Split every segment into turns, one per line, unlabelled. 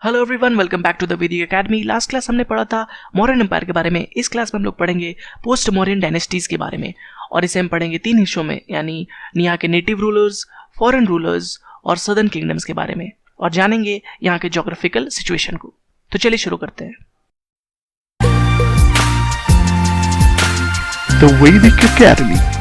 Hello everyone, welcome back to the Vedic academy. Last class हमने पढ़ा था मौर्यन एम्पायर के बारे में। इस क्लास में हम लोग पढ़ेंगे पोस्ट मौर्यन डायनेस्टीज के बारे में, और इसे हम पढ़ेंगे 3 हिस्सों में, यानी यहाँ के नेटिव रूलर्स, फॉरेन रूलर्स और सदर्न किंगडम्स के बारे में, और जानेंगे यहाँ के ज्योग्राफिकल सिचुएशन को। तो चलिए शुरू करते हैं।
The Vedic academy.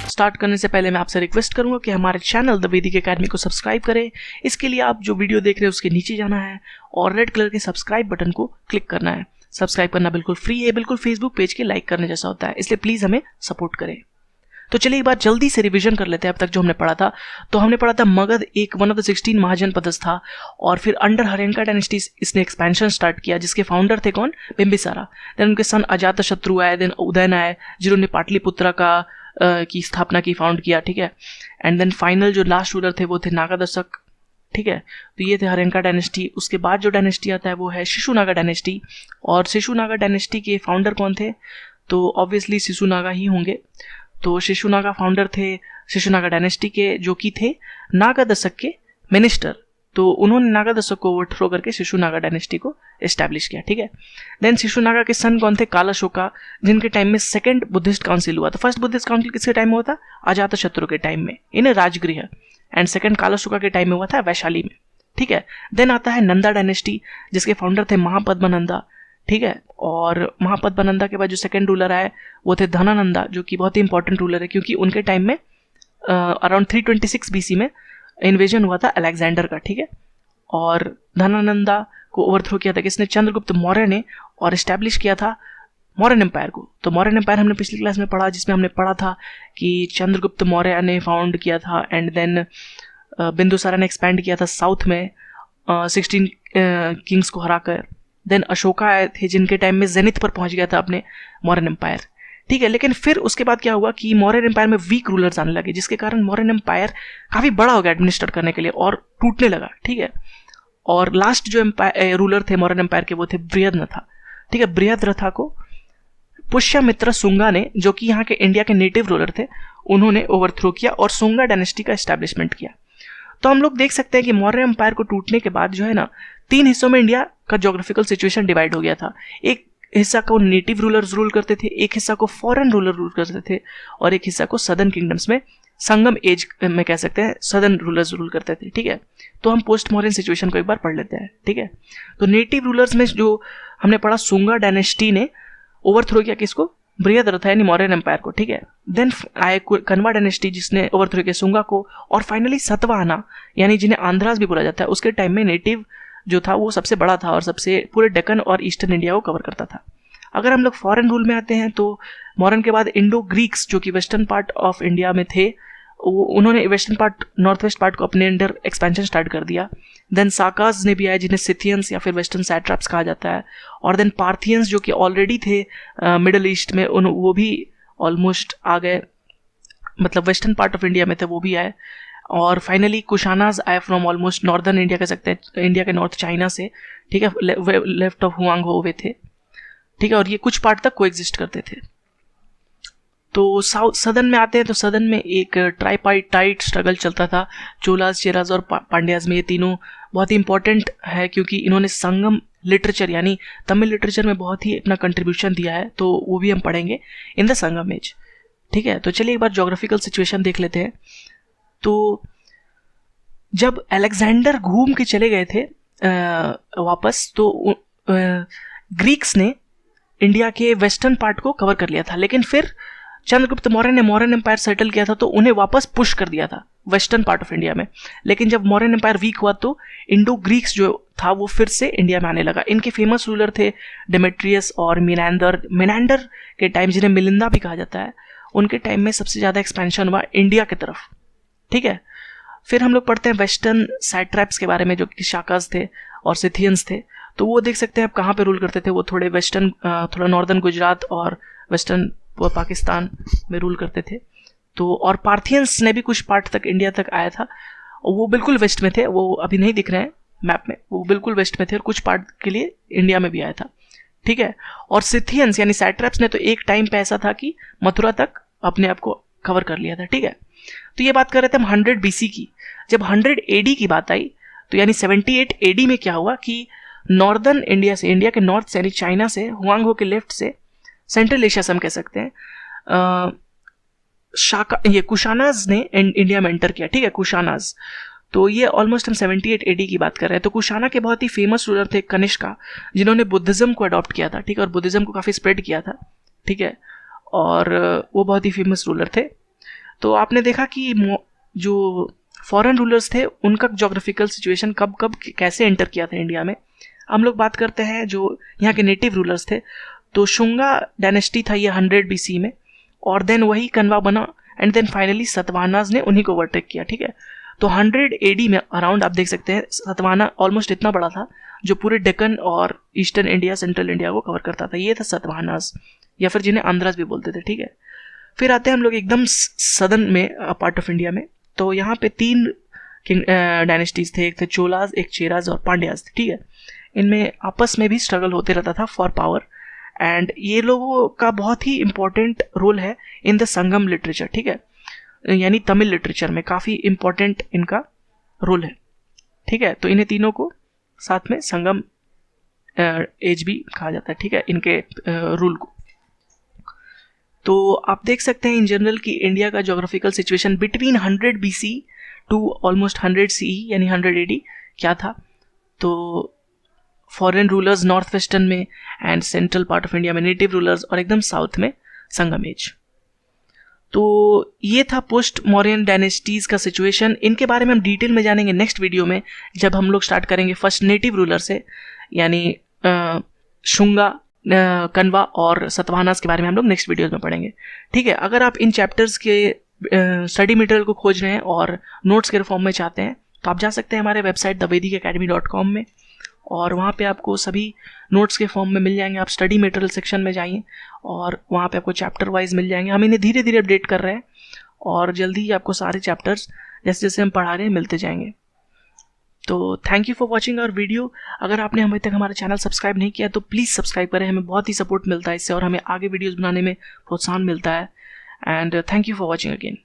स्टार्ट करने से पहले मैं आपसे रिक्वेस्ट करूंगा कि हमारे चैनल द वैदिक एकेडमी को सब्सक्राइब करें। इसके लिए आप जो वीडियो देख रहे हैं उसके नीचे जाना है और रेड कलर के सब्सक्राइब बटन को क्लिक करना है। सब्सक्राइब करना बिल्कुल फ्री है, बिल्कुल फेसबुक पेज के लाइक करने जैसा होता है, इसलिए प्लीज हमें सपोर्ट करें। तो चलिए एक बार जल्दी से रिवीजन कर लेते हैं अब तक जो हमने पढ़ा था। तो हमने पढ़ा था मगध एक वन ऑफ द 16 महाजनपदस था, और फिर अंडर हर्यंका डायनेस्टी इसने एक्सपेंशन स्टार्ट किया, जिसके फाउंडर थे कौन? बिंबिसारा। देन उनके सन अजातशत्रु आए, देन उदयन आए, जिन्होंने पाटलिपुत्रा का की स्थापना की, फाउंड किया, ठीक है। एंड देन फाइनल जो लास्ट रूलर थे वो थे नागादशक, ठीक है। तो ये थे हर्यंका डायनेस्टी। उसके बाद जो डायनेस्टी आता है वो है शिशुनागा डायनेस्टी, और शिशुनागा डायनेस्टी के फाउंडर कौन थे? तो ऑब्वियसली शिशुनागा ही होंगे। तो शिशुनागा फाउंडर थे शिशुनागा डायनेस्टी के, जो कि थे नागादशक के मिनिस्टर। तो उन्होंने नागादशक को ओवरथ्रो करके शिशुनागा डायनेस्टी को एस्टैब्लिश किया, ठीक है। देन शिशुनागा के सन कौन थे? कालाशोका, जिनके टाइम में सेकंड बुद्धिस्ट काउंसिल हुआ था। फर्स्ट बुद्धिस्ट काउंसिल किसके टाइम में हुआ था? अजातशत्रु के टाइम में इन राजगृह, एंड सेकंड कालाशोका के टाइम में हुआ था वैशाली में, ठीक है। देन आता है नंदा डायनेस्टी, जिसके फाउंडर थे महापद्मनंदा, ठीक है। और महापद्मनंदा के बाद जो सेकंड रूलर आए वो थे धनानंदा, जो कि बहुत ही इंपॉर्टेंट रूलर है, क्योंकि उनके टाइम में अराउंड 326 बीसी में इन्वेजन हुआ था अलेक्जेंडर का, ठीक है। और धनानंदा को ओवरथ्रो किया था किसने? चंद्रगुप्त मौर्य ने, और एस्टैब्लिश किया था मौर्यन एम्पायर को। तो मौर्यन एम्पायर हमने पिछली क्लास में पढ़ा, जिसमें हमने पढ़ा था कि चंद्रगुप्त मौर्य ने फाउंड किया था, एंड देन बिंदुसारा ने एक्सपैंड किया था साउथ में 16 किंग्स को हराकर। देन अशोका आए थे, जिनके टाइम में जेनिथ पर पहुंच गया था अपने मौर्यन एम्पायर, ठीक है। लेकिन फिर उसके बाद क्या हुआ कि मौर्यन एम्पायर में वीक रूलर्स आने लगे, जिसके कारण मौर्यन एम्पायर काफी बड़ा हो गया एडमिनिस्टर करने के लिए और टूटने लगा, ठीक है। और लास्ट जो एम्पायर रूलर थे मौर्यन एम्पायर के वो थे बृहद्रथा, ठीक है। बृहद्रथा को पुष्यमित्र सुंगा ने, जो कि यहाँ के इंडिया के नेटिव रूलर थे, उन्होंने ओवरथ्रो किया और सुंगा डायनेस्टी का एस्टैब्लिशमेंट किया। तो हम लोग देख सकते हैं कि मौर्य एम्पायर को टूटने के बाद जो है ना, 3 हिस्सों में इंडिया का ज्योग्राफिकल सिचुएशन डिवाइड हो गया था। एक हिस्सा को नेटिव रूलर्स रूल करते थे, एक हिस्सा को फॉरेन रूलर रूल करते थे, और एक हिस्सा को सदर्न किंगडम्स में संगम एज में कह सकते हैं सदर्न रूलर्स रूल करते थे, ठीक है। तो हम पोस्ट मॉडर्न सिचुएशन को एक बार पढ़ लेते हैं, ठीक है। तो नेटिव रूलर्स में जो हमने पढ़ा, सुंगा डायनेस्टी ने ओवरथ्रो किया किसको? बृहद्रथा यानी मौर्यन एम्पायर को, ठीक है। देन आए कन्वा डायनेस्टी, जिसने ओवरथ्रो किया सुंगा को, और फाइनली सतवाहना, यानी जिन्हें आंध्रास भी बोला जाता है, उसके टाइम में नेटिव जो था वो सबसे बड़ा था और सबसे पूरे डेक्कन और ईस्टर्न इंडिया को कवर करता था। अगर हम लोग फॉरेन रूल में आते हैं तो मॉडर्न के बाद इंडो ग्रीक्स, जो कि वेस्टर्न पार्ट ऑफ इंडिया में थे, उन्होंने western part, north west part को अपने अंडर एक्सपेंशन स्टार्ट कर दिया। देन साकाज ने भी आए, जिन्हें सिथियंस या फिर वेस्टर्न सैट्रैप्स कहा जाता है। और देन पार्थियंस, जो कि ऑलरेडी थे मिडल ईस्ट में, वो भी ऑलमोस्ट आ गए, मतलब वेस्टर्न पार्ट ऑफ इंडिया में थे, वो भी आए। और फाइनली कुशानाज आए फ्रॉम ऑलमोस्ट नॉर्दर्न इंडिया कह सकते हैं, इंडिया के नॉर्थ चाइना से, ठीक है, लेफ्ट ऑफ हुआंग हो वे थे, ठीक है। और ये कुछ पार्ट तक कोएग्जिस्ट करते थे। तो साउथ सदर्न में आते हैं तो सदर्न में एक ट्राइपार्टाइट स्ट्रगल चलता था। चोलाज, चेराज और पांड्याज में ये तीनों बहुत ही इंपॉर्टेंट है, क्योंकि इन्होंने संगम लिटरेचर यानी तमिल लिटरेचर में बहुत ही अपना कंट्रीब्यूशन दिया है, तो वो भी हम पढ़ेंगे इन द संगम एज, ठीक है। तो चलिए एक बार ज्योग्राफिकल सिचुएशन देख लेते हैं। तो जब अलेक्जेंडर घूम के चले गए थे वापस, तो ग्रीक्स ने इंडिया के वेस्टर्न पार्ट को कवर कर लिया था, लेकिन फिर चंद्रगुप्त मौर्य ने मौर्यन एम्पायर सेटल किया था, तो उन्हें वापस पुश कर दिया था वेस्टर्न पार्ट ऑफ इंडिया में। लेकिन जब मौर्यन एम्पायर वीक हुआ तो इंडो ग्रीक्स जो था वो फिर से इंडिया में आने लगा। इनके फेमस रूलर थे डेमेट्रियस और मिनांडर के टाइम, जिन्हें मिलिंदा भी कहा जाता है, उनके टाइम में सबसे ज़्यादा एक्सपेंशन हुआ इंडिया की तरफ, ठीक है। फिर हम लोग पढ़ते हैं वेस्टर्न सैट्रैप्स के बारे में, जो कि शाकाज थे और सिथियंस थे। तो वो देख सकते हैं आप कहाँ पे रूल करते थे। वो थोड़े वेस्टर्न, थोड़ा नॉर्दर्न गुजरात और वेस्टर्न पाकिस्तान में रूल करते थे। तो और पार्थियंस ने भी कुछ पार्ट तक इंडिया तक आया था, और वो बिल्कुल वेस्ट में थे, वो अभी नहीं दिख रहे हैं मैप में, वो बिल्कुल वेस्ट में थे, और कुछ पार्ट के लिए इंडिया में भी आया था, ठीक है। और सिथियंस यानी सैट्रैप्स ने तो एक टाइम पे ऐसा था कि मथुरा तक अपने आप को कवर कर लिया था, ठीक है। तो ये बात कर रहे थे हम 100 BC की। जब 100 AD की बात आई तो यानी 78 AD में क्या हुआ कि नॉर्दर्न इंडिया से, इंडिया के नॉर्थ से यानी चाइना से, हुआंगहो के लेफ्ट से, सेंट्रल एशिया से हम कह सकते हैं, ये कुशानाज ने इंडिया में एंटर किया, ठीक है, कुशानाज। तो ये ऑलमोस्ट हम 78 AD की बात कर रहे हैं। तो कुशाना के बहुत ही फेमस रूलर थे कनिष्का, जिन्होंने बुद्धिज्म को अडॉप्ट किया था, ठीक है, और बुद्धिज्म को काफ़ी स्प्रेड किया था, ठीक है, और वो बहुत ही फेमस रूलर थे। तो आपने देखा कि जो फॉरेन रूलर्स थे उनका जोग्राफिकल सिचुएशन कब कब कैसे एंटर किया था इंडिया में। हम लोग बात करते हैं जो यहाँ के नेटिव रूलर्स थे, तो शुंगा डायनेस्टी था ये 100 BC में, और देन वही कन्वा बना, एंड देन फाइनली सतवाहनाज ने उन्हीं को ओवरटेक किया, ठीक है। तो 100 AD में अराउंड आप देख सकते हैं सतवाहना ऑलमोस्ट इतना बड़ा था जो पूरे डेक्कन और ईस्टर्न इंडिया, सेंट्रल इंडिया को कवर करता था। ये था सतवाहनाज, या फिर जिन्हें आंध्राज भी बोलते थे, ठीक है। फिर आते हैं हम लोग एकदम सदर्न में पार्ट ऑफ इंडिया में। तो यहाँ पे 3 डायनेस्टीज थे, एक थे चोलाज, एक चेराज और पांड्याज, ठीक है। इनमें आपस में भी स्ट्रगल होते रहता था फॉर पावर, एंड ये लोगों का बहुत ही इंपॉर्टेंट रोल है इन द संगम लिटरेचर, ठीक है, यानी तमिल लिटरेचर में काफ़ी इंपॉर्टेंट इनका रोल है, ठीक है। तो इन्हें तीनों को साथ में संगम एज भी कहा जाता है, ठीक है, इनके रूल को। तो आप देख सकते हैं इन जनरल कि इंडिया का geographical situation between 100 BC to almost 100 CE यानी 100 AD क्या था। तो फॉरेन रूलर्स नॉर्थ वेस्टर्न में, and central part of India में नेटिव रूलर्स, और एकदम साउथ में संगम एज। तो ये था पोस्ट मौर्यन डायनेस्टीज़ का सिचुएशन। इनके बारे में हम डिटेल में जानेंगे नेक्स्ट वीडियो में, जब हम लोग स्टार्ट करेंगे फर्स्ट नेटिव रूलर से, यानी शुंगा, कन्वा और सतवाहनास के बारे में हम लोग नेक्स्ट वीडियोज़ में पढ़ेंगे, ठीक है। अगर आप इन चैप्टर्स के स्टडी मटेरियल को खोज रहे हैं और नोट्स के फॉर्म में चाहते हैं, तो आप जा सकते हैं हमारे वेबसाइट thevedicacademy.com में, और वहाँ पे आपको सभी नोट्स के फॉर्म में मिल जाएंगे। आप स्टडी मटेरियल सेक्शन में जाइए और वहाँ पे आपको चैप्टर वाइज मिल जाएंगे। हम इन्हें धीरे धीरे अपडेट कर रहे हैं और जल्दी ही आपको सारे चैप्टर्स जैसे जैसे हम पढ़ा रहे हैं मिलते जाएंगे। तो thank you for watching our video. अगर आपने अभी तक हमारा चैनल सब्सक्राइब नहीं किया तो प्लीज़ सब्सक्राइब करें, हमें बहुत ही सपोर्ट मिलता है इससे और हमें आगे वीडियोज़ बनाने में प्रोत्साहन मिलता है। And thank you for watching again.